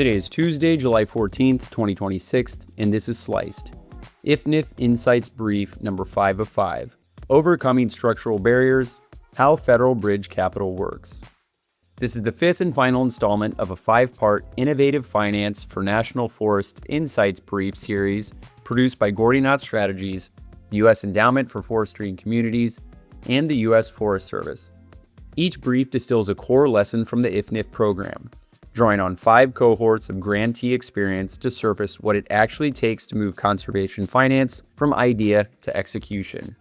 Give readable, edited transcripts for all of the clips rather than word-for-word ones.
Today is Tuesday, July 14th, 2026, and this is Sliced. IFNF Insights Brief number 5 of 5. Overcoming Structural Barriers, How Federal Bridge Capital Works. This is the fifth and final installment of a 5-part Innovative Finance for National Forest Insights Brief Series produced by Gordian Strategies, the U.S. Endowment for Forestry and Communities, and the U.S. Forest Service. Each brief distills a core lesson from the IFNF program, drawing on 5 cohorts of grantee experience to surface what it actually takes to move conservation finance from idea to execution.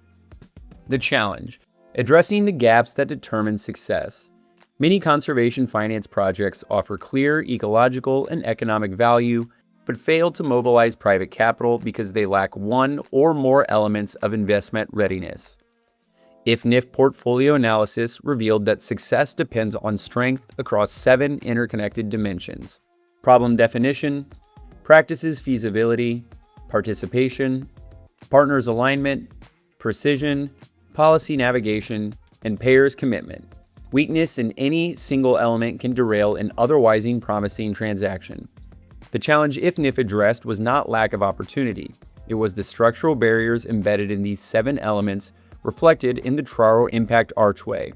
The challenge: addressing the gaps that determine success. Many conservation finance projects offer clear ecological and economic value, but fail to mobilize private capital because they lack one or more elements of investment readiness. IFNF portfolio analysis revealed that success depends on strength across 7 interconnected dimensions: problem definition, practices feasibility, participation, partners alignment, precision, policy navigation, and payers commitment. Weakness in any single element can derail an otherwise promising transaction. The challenge IFNF addressed was not lack of opportunity. It was the structural barriers embedded in these 7 elements reflected in the Traro Impact Archway: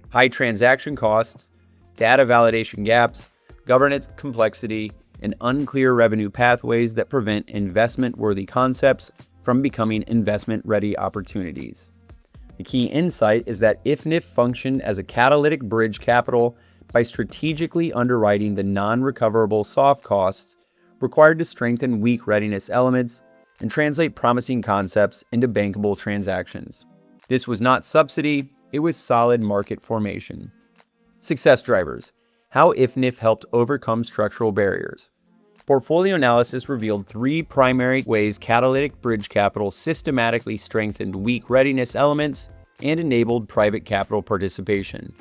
high transaction costs, data validation gaps, governance complexity, and unclear revenue pathways that prevent investment-worthy concepts from becoming investment-ready opportunities. The key insight is that IFNF functioned as a catalytic bridge capital by strategically underwriting the non-recoverable soft costs required to strengthen weak readiness elements and translate promising concepts into bankable transactions. This was not subsidy, it was solid market formation. Success drivers: how IFNF helped overcome structural barriers. Portfolio analysis revealed 3 primary ways catalytic bridge capital systematically strengthened weak readiness elements and enabled private capital participation.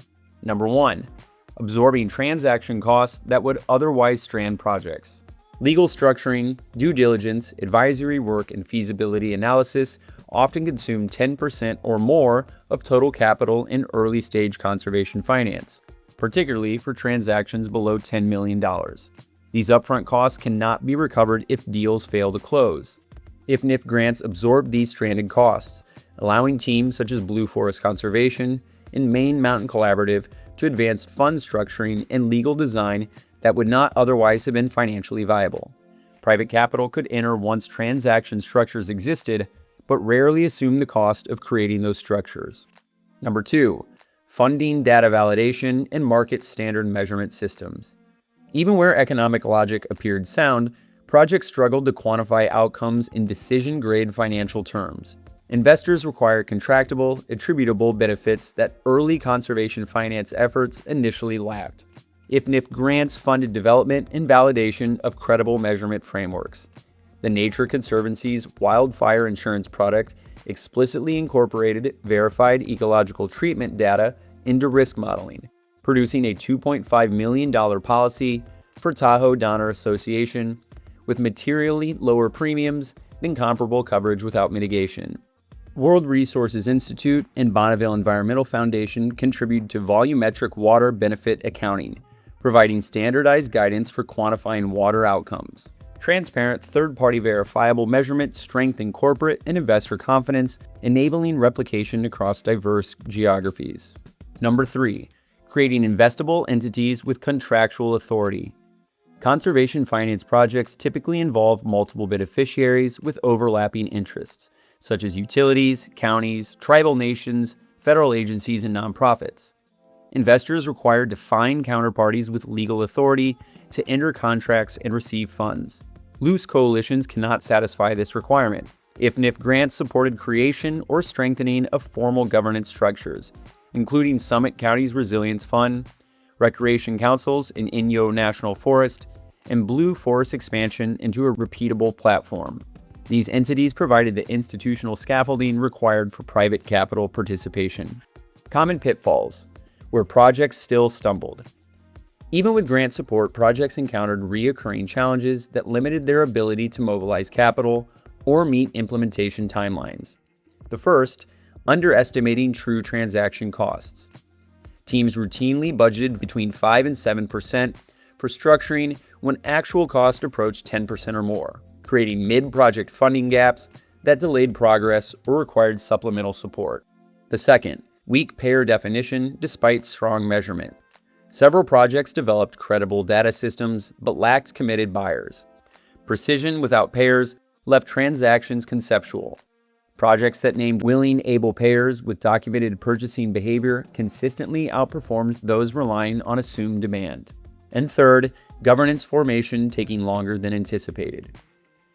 Number 1. Absorbing transaction costs that would otherwise strand projects. Legal structuring, due diligence, advisory work, and feasibility analysis often consume 10% or more of total capital in early-stage conservation finance, particularly for transactions below $10 million. These upfront costs cannot be recovered if deals fail to close. IFNF grants absorb these stranded costs, allowing teams such as Blue Forest Conservation and Maine Mountain Collaborative to advance fund structuring and legal design that would not otherwise have been financially viable. Private capital could enter once transaction structures existed, but rarely assume the cost of creating those structures. Number 2. Funding data validation and market standard measurement systems. Even where economic logic appeared sound, projects struggled to quantify outcomes in decision-grade financial terms. Investors require contractable, attributable benefits that early conservation finance efforts initially lacked. IFNF grants funded development and validation of credible measurement frameworks. The Nature Conservancy's wildfire insurance product explicitly incorporated verified ecological treatment data into risk modeling, producing a $2.5 million policy for Tahoe Donner Association with materially lower premiums than comparable coverage without mitigation. World Resources Institute and Bonneville Environmental Foundation contribute to volumetric water benefit accounting, providing standardized guidance for quantifying water outcomes. Transparent, third-party verifiable measurement strengthen corporate and investor confidence, enabling replication across diverse geographies. Number 3. Creating investable entities with contractual authority. Conservation finance projects typically involve multiple beneficiaries with overlapping interests, such as utilities, counties, tribal nations, federal agencies, and nonprofits. Investors require defined counterparties with legal authority to enter contracts and receive funds. Loose coalitions cannot satisfy this requirement. IFNF grants supported creation or strengthening of formal governance structures, including Summit County's Resilience Fund, recreation councils in Inyo National Forest, and Blue Forest expansion into a repeatable platform. These entities provided the institutional scaffolding required for private capital participation. Common pitfalls: where projects still stumbled. Even with grant support, projects encountered recurring challenges that limited their ability to mobilize capital or meet implementation timelines. The first, underestimating true transaction costs. Teams routinely budgeted between 5 and 7% for structuring, when actual costs approached 10% or more, creating mid-project funding gaps that delayed progress or required supplemental support. The second, weak payer definition despite strong measurement. Several projects developed credible data systems but lacked committed buyers. Precision without payers left transactions conceptual. Projects that named willing, able payers with documented purchasing behavior consistently outperformed those relying on assumed demand. And third, governance formation taking longer than anticipated.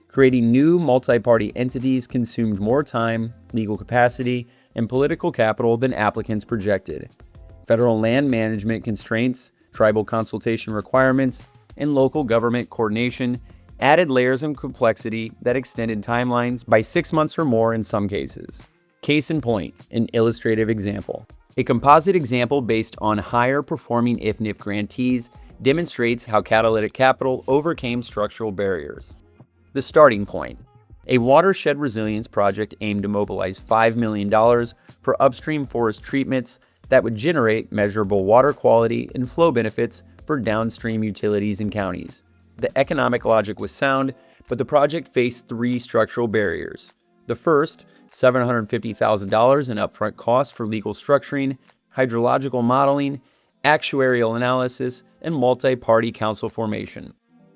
Creating new multi-party entities consumed more time, legal capacity, and political capital than applicants projected. Federal land management constraints, tribal consultation requirements, and local government coordination added layers of complexity that extended timelines by 6 months or more in some cases. Case in point, an illustrative example. A composite example based on higher performing IFNF grantees demonstrates how catalytic capital overcame structural barriers. The starting point. A watershed resilience project aimed to mobilize $5 million for upstream forest treatments that would generate measurable water quality and flow benefits for downstream utilities and counties. The economic logic was sound, but the project faced 3 structural barriers. The first, $750,000 in upfront costs for legal structuring, hydrological modeling, actuarial analysis, and multi-party council formation.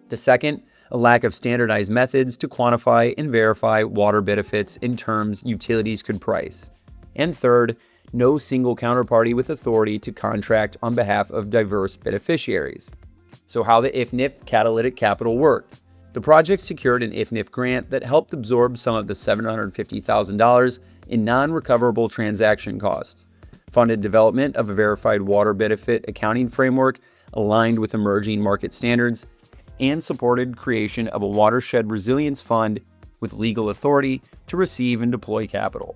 The second, a lack of standardized methods to quantify and verify water benefits in terms utilities could price. And third, no single counterparty with authority to contract on behalf of diverse beneficiaries. So how the IFNF catalytic capital worked. The project secured an IFNF grant that helped absorb some of the $750,000 in non-recoverable transaction costs, funded development of a verified water benefit accounting framework aligned with emerging market standards, and supported creation of a watershed resilience fund with legal authority to receive and deploy capital.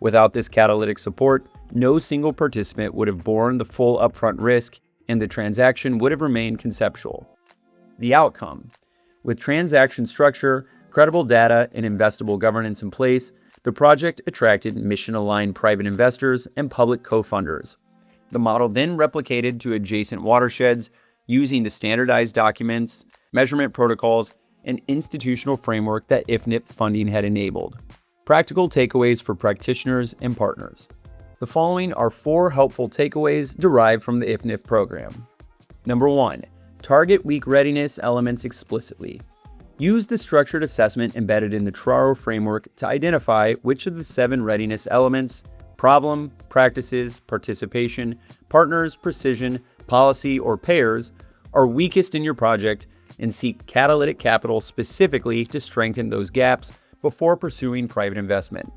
Without this catalytic support, no single participant would have borne the full upfront risk, and the transaction would have remained conceptual. The outcome. With transaction structure, credible data, and investable governance in place, the project attracted mission-aligned private investors and public co-funders. The model then replicated to adjacent watersheds using the standardized documents, measurement protocols, and institutional framework that IFNF funding had enabled. Practical takeaways for practitioners and partners. The following are 4 helpful takeaways derived from the IFNF program. Number 1. Target weak readiness elements explicitly. Use the structured assessment embedded in the TRARO framework to identify which of the 7 readiness elements — problem, practices, participation, partners, precision, policy, or payers — are weakest in your project, and seek catalytic capital specifically to strengthen those gaps before pursuing private investment.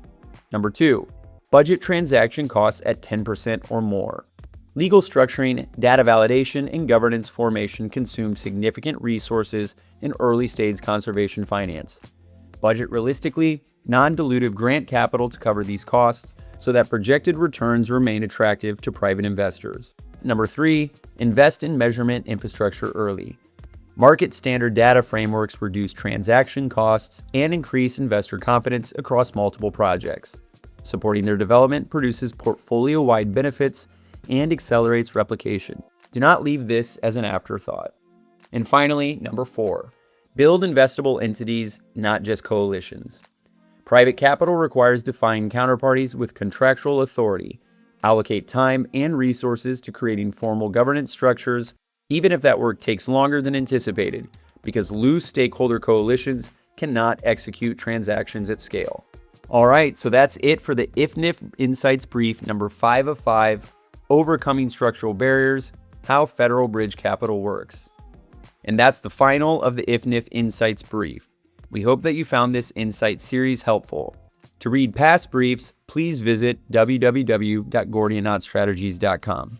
Number 2. Budget transaction costs at 10% or more. Legal structuring, data validation, and governance formation consume significant resources in early-stage conservation finance. Budget realistically non-dilutive grant capital to cover these costs so that projected returns remain attractive to private investors. Number 3, invest in measurement infrastructure early. Market standard data frameworks reduce transaction costs and increase investor confidence across multiple projects. Supporting their development produces portfolio-wide benefits and accelerates replication. Do not leave this as an afterthought. And finally, number 4, build investable entities, not just coalitions. Private capital requires defined counterparties with contractual authority. Allocate time and resources to creating formal governance structures, even if that work takes longer than anticipated, because loose stakeholder coalitions cannot execute transactions at scale. All right, so that's it for the IFNF Insights Brief number 5 of 5, Overcoming Structural Barriers, How Federal Bridge Capital Works. And that's the final of the IFNF Insights Brief. We hope that you found this Insight series helpful. To read past briefs, please visit www.gordianstrategies.com.